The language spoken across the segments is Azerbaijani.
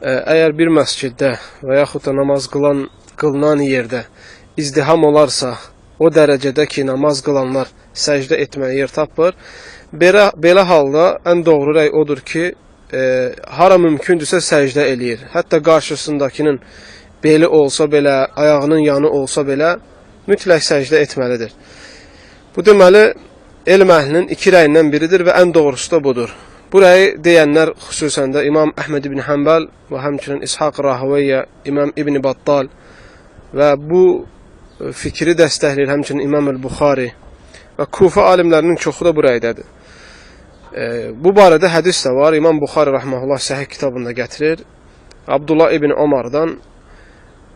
Əgər bir məsciddə və yaxud da namaz qılınan yerdə izdiham olarsa, o dərəcədə ki, namaz qılanlar səcdə etməyə yer tapır, belə halda ən doğru rəy odur ki, hara mümkündürsə səcdə eləyir. Hətta qarşısındakının beli olsa belə, ayağının yanı olsa belə, mütləq səcdə etməlidir. Bu deməli, elm əhlinin iki rəyindən biridir və ən doğrusu da budur. Bu rəyi deyənlər xüsusən də İmam Əhməd ibn Həmbəl və həmçinin İshaq Rahveyyə, İmam İbn Battal və bu fikri dəstəkləyir həmçinin İmam el-Buxari və Kufa alimlərinin çoxu da bu rəydədir. Bu barədə hədis də var. İmam Buxari rəhməhullah Səhih kitabında gətirir. Abdullah ibn Omardan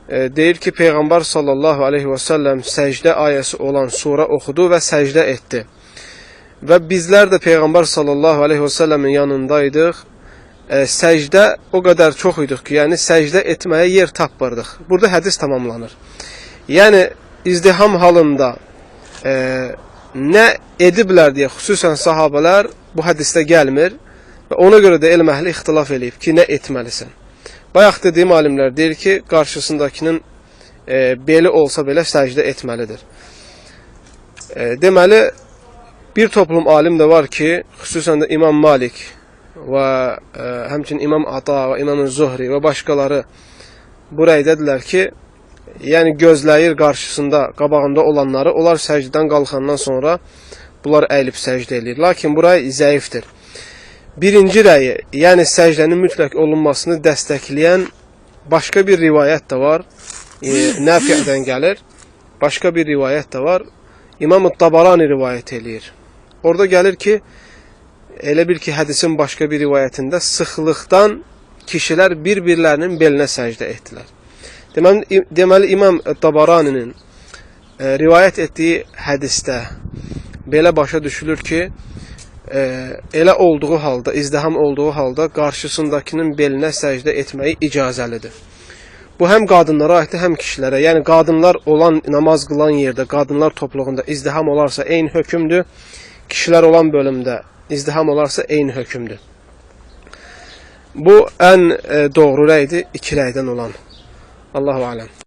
deyir ki, Peyğəmbər sallallahu aleyhi və səlləm səcdə ayəsi olan surə oxudu və səcdə etdi. Və bizlər də Peyğəmbər sallallahu aleyhi və səlləmin yanındaydıq. Səcdə o qədər çox idik ki, yəni səcdə etməyə yer tapmırdıq. Burada hədis tamamlanır. Yəni, izdiham halında nə ediblər deyə xüsusən sahabələr bu hədisdə gəlmir və ona görə də elm əhli ixtilaf eləyib ki, nə etməlisən. Bayaq dediyim alimlər deyir ki, qarşısındakının beli olsa belə səcdə etməlidir. Deməli, bir toplum alim də var ki, xüsusən də İmam Malik və həmçinin İmam Ata və İmam Zuhri və başqaları bu rəydədirlər ki, yəni gözləyir qarşısında, qabağında olanları, onlar səcdədən qalxandan sonra bunlar əyilib səcdə edir. Lakin bu rəy zəifdir. Birinci rəyi, yəni səcdənin mütləq olunmasını dəstəkləyən başqa bir rivayət də var. Nəfi'dən gəlir. Başqa bir rivayət də var. İmam Tabarani rivayət eləyir. Orada gəlir ki, elə bil ki, hədisin başqa bir rivayətində sıxlıqdan kişilər bir-birlərinin belinə səcdə etdilər. Deməli, İmam Tabaraninin rivayət etdiyi hədisdə belə başa düşülür ki, elə olduğu halda, izdiham olduğu halda qarşısındakının belinə səcdə etməyi icazəlidir. Bu, həm qadınlara aiddir, həm kişilərə. Yəni, qadınlar olan, namaz qılan yerdə, qadınlar topluluğunda izdiham olarsa eyni hökmdür. Kişilər olan bölümdə izdiham olarsa eyni hökmdür. Bu, ən doğru rəydir, iki rəydən olan. Allahu aləm.